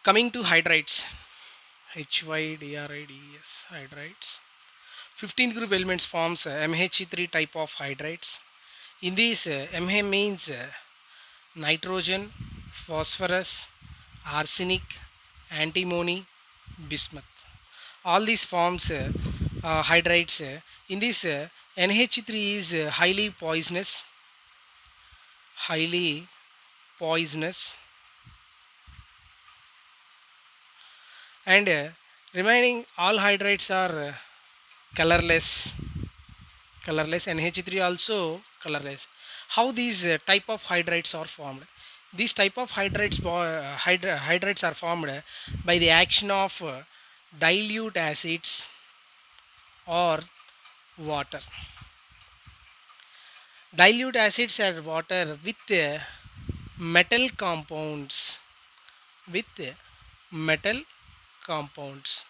Coming to hydrides, HYDRIDES, hydrides. 15th group elements forms MHE3 type of hydrides. In these, Mh means nitrogen, phosphorus, arsenic, antimony, bismuth. All these forms hydrides. In this, NH3 is highly poisonous, and remaining all hydrides are colorless. Colorless. NH3 also colorless. How these type of hydrides are formed? These type of hydrides are formed by the action of dilute acids or water. Dilute acids are water with metal compounds. With metal compounds.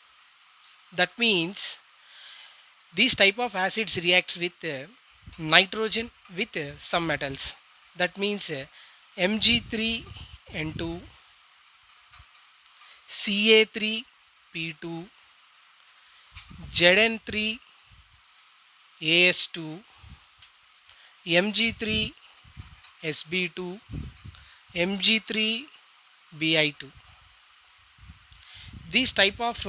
That means these type of acids reacts with nitrogen with some metals. That means Mg3N2, Ca3P2, Zn3As2, Mg3Sb2, Mg3Bi2. These type of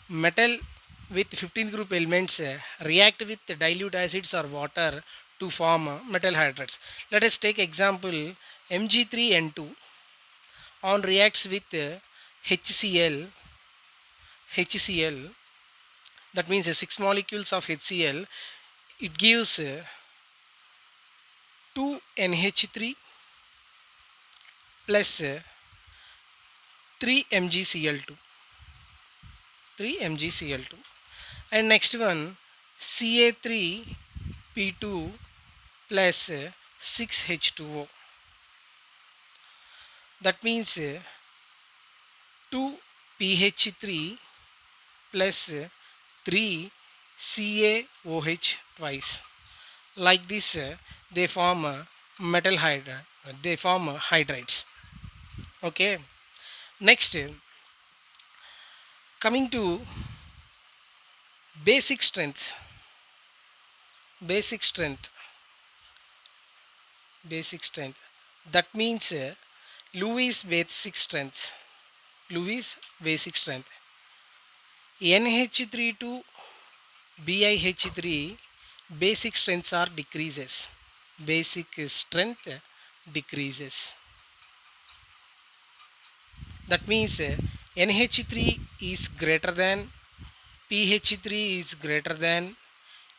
metal with 15th group elements react with dilute acids or water to form metal hydrides. Let us take example Mg3N2 on reacts with HCl. HCl, that means 6 molecules of HCl, it gives 2NH3 plus 3 MgCl2. 3 MgCl2. And next one Ca3P2 plus 6H2O. That means 2pH3 plus 3CaOH twice. Like this, they form metal hydride. They form hydrides. Okay. Next, coming to basic strength. Basic strength. Basic strength. That means Lewis basic strength. Lewis basic strength. NH3 to BiH3 basic strengths are decreases. Basic strength decreases. That means NH3 is greater than, PH3 is greater than,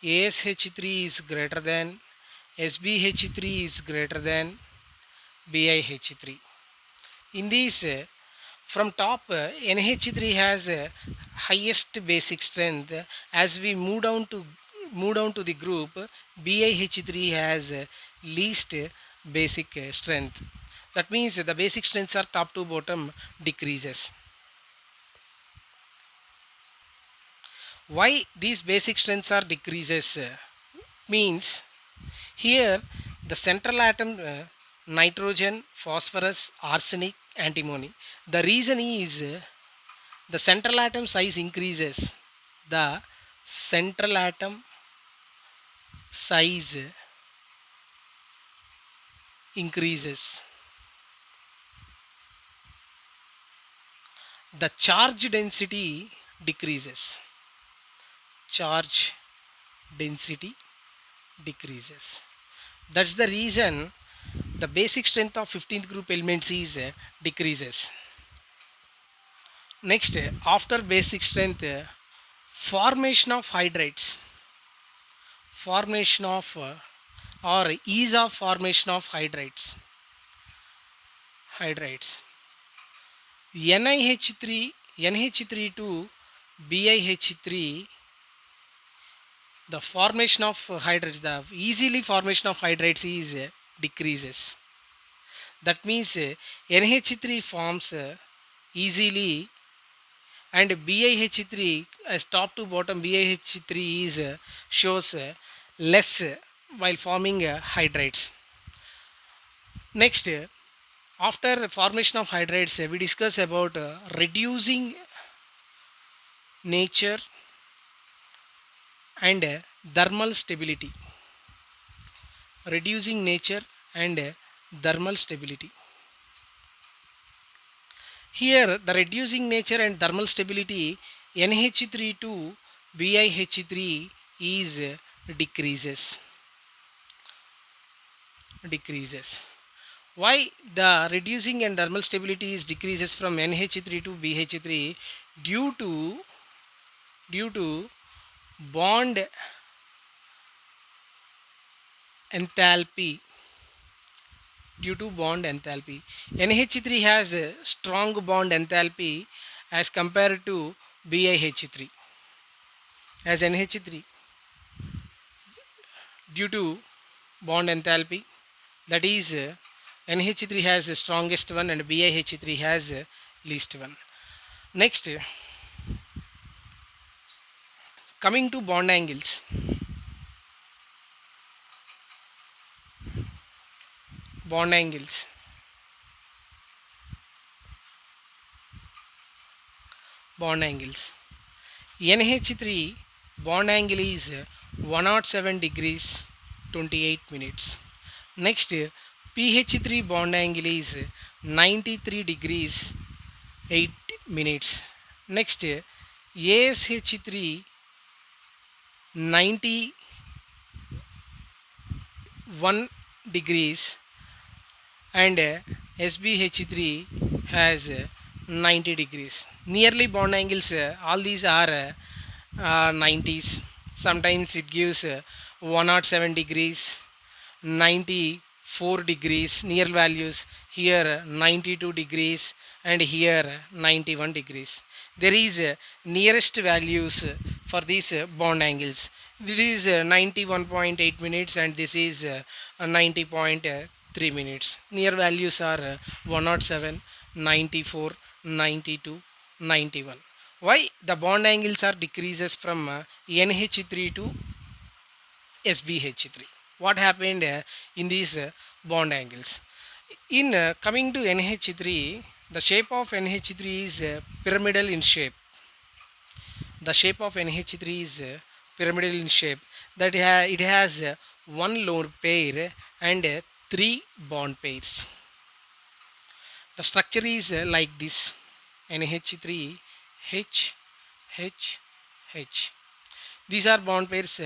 ASH3 is greater than, SbH3 is greater than, BiH3. In these, from top, NH3 has highest basic strength. As we move down to the group, BiH3 has least basic strength. That means the basic strengths are top to bottom decreases. Why these basic strengths are decreases? Means here the central atom nitrogen, phosphorus, arsenic, antimony. The reason is the central atom size increases. The central atom size increases. The charge density decreases. Charge density decreases. That's the reason the basic strength of 15th group elements is decreases. Next, after basic strength, formation of hydrides. Formation of or ease of formation of hydrides. Hydrides. NH3 to BiH3, the formation of hydrides, the easily formation of hydrides is decreases. That means NH3 forms easily, and BiH3 as top to bottom BiH3 is shows less while forming hydrides. Next, After formation of hydrides, we discuss about reducing nature and thermal stability. Reducing nature and thermal stability. Here, the reducing nature and thermal stability NH3 to BiH3 is decreases. Decreases. Why the reducing and thermal stability is decreases from NH3 to BH3 due to bond enthalpy. Due to bond enthalpy, NH3 has a strong bond enthalpy as compared to BiH3. As NH3 due to bond enthalpy, that is NH3 has the strongest one and BiH3 has least one. Next, coming to bond angles. Bond angles. Bond angles. NH3 bond angle is 107 degrees 28 minutes. Next, PH3 bond angle is 93 degrees 8 minutes. Next, ASH3 91 degrees and SBH3 has 90 degrees. Nearly bond angles, all these are 90s. Sometimes it gives 107 degrees, 94 degrees near values, here 92 degrees and here 91 degrees. There is nearest values for these bond angles. This is 91.8 minutes and this is 90.3 minutes. Near values are 107, 94, 92, 91. Why the bond angles are decreases from NH3 to SBH3? What happened in these bond angles? In coming to NH3, the shape of NH3 is pyramidal in shape. The shape of NH3 is pyramidal in shape. That it has one lone pair and three bond pairs. The structure is like this: NH3, H, H, H. These are bond pairs,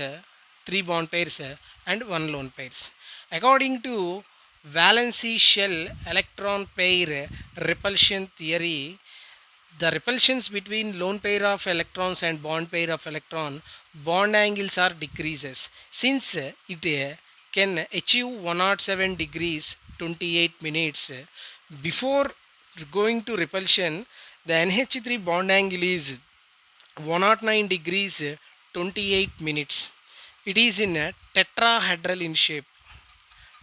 three bond pairs and one lone pairs. According to valency shell electron pair repulsion theory, the repulsions between lone pair of electrons and bond pair of electron bond angles are decreases, since it can achieve 107 degrees 28 minutes. Before going to repulsion, the NH3 bond angle is 109 degrees 28 minutes. It is in a tetrahedral in shape.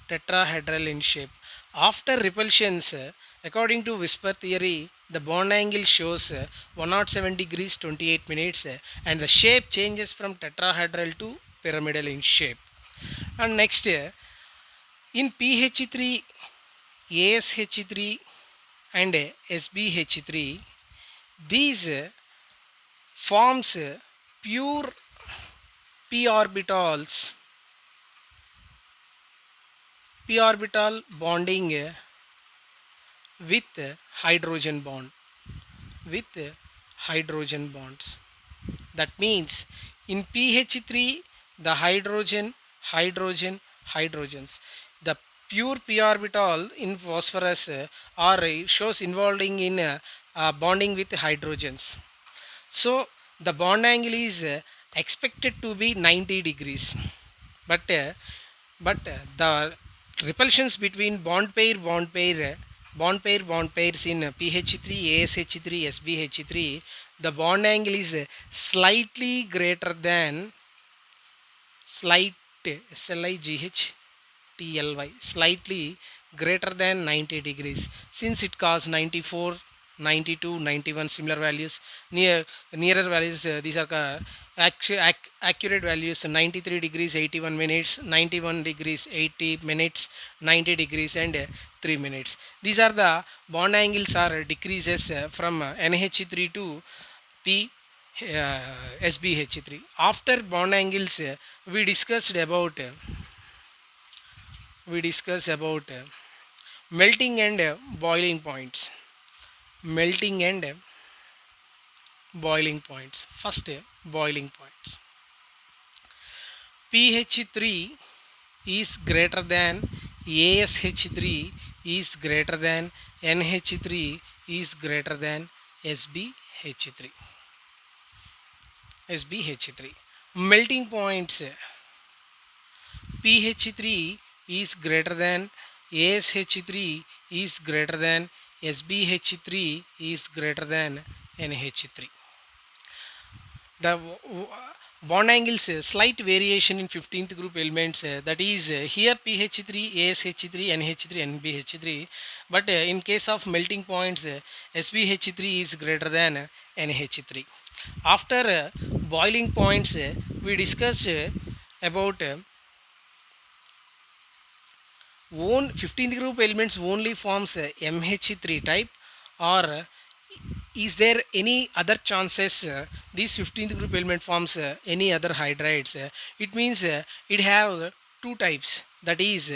Tetrahedral in shape. After repulsions, according to whisper theory, the bond angle shows 107 degrees 28 minutes and the shape changes from tetrahedral to pyramidal in shape. And next, in PH3, ASH3 and SBH3, these forms pure p orbitals, p orbital bonding with hydrogen bond, with hydrogen bonds. That means in pH3 the hydrogens, the pure p orbital in phosphorus are shows involving in bonding with hydrogens. So the bond angle is expected to be 90 degrees, but the repulsions between bond pairs in pH3, ASH3, SBH3, the bond angle is slightly greater than slight slightly greater than 90 degrees, since it causes 94 92, 91 similar values. Nearer values, these are accurate values: 93 degrees 81 minutes, 91 degrees 80 minutes, 90 degrees and 3 minutes. These are the bond angles are decreases from NH3 to P SbH3. After bond angles, we discussed about we discuss about melting and boiling points. Melting and boiling points. First, boiling points. pH3 is greater than ASH3 is greater than NH3 is greater than SbH3. SbH3. Melting points. pH3 is greater than ASH3 is greater than SbH3 is greater than NH3. The bond angles slight variation in 15th group elements, that is here pH3, ASH3, NH3, NbH3, but in case of melting points, SbH3 is greater than NH3. After boiling points, we discussed about 15th group elements only forms MH3 type, or is there any other chances these 15th group element forms any other hydrides? It means it have two types, that is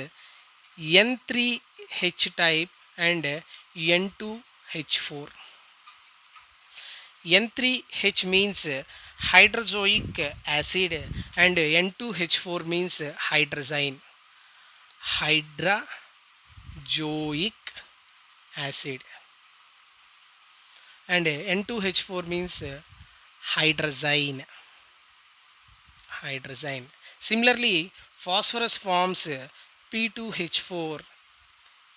N3H type and N2H4. N3H means hydrozoic acid and N2H4 means hydrozoic acid, and N2H4 means hydrazine. Similarly, phosphorus forms P2H4.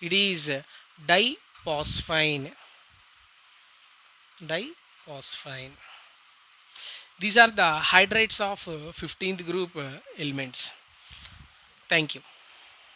It is diphosphine. These are the hydrides of 15th group elements. Thank you.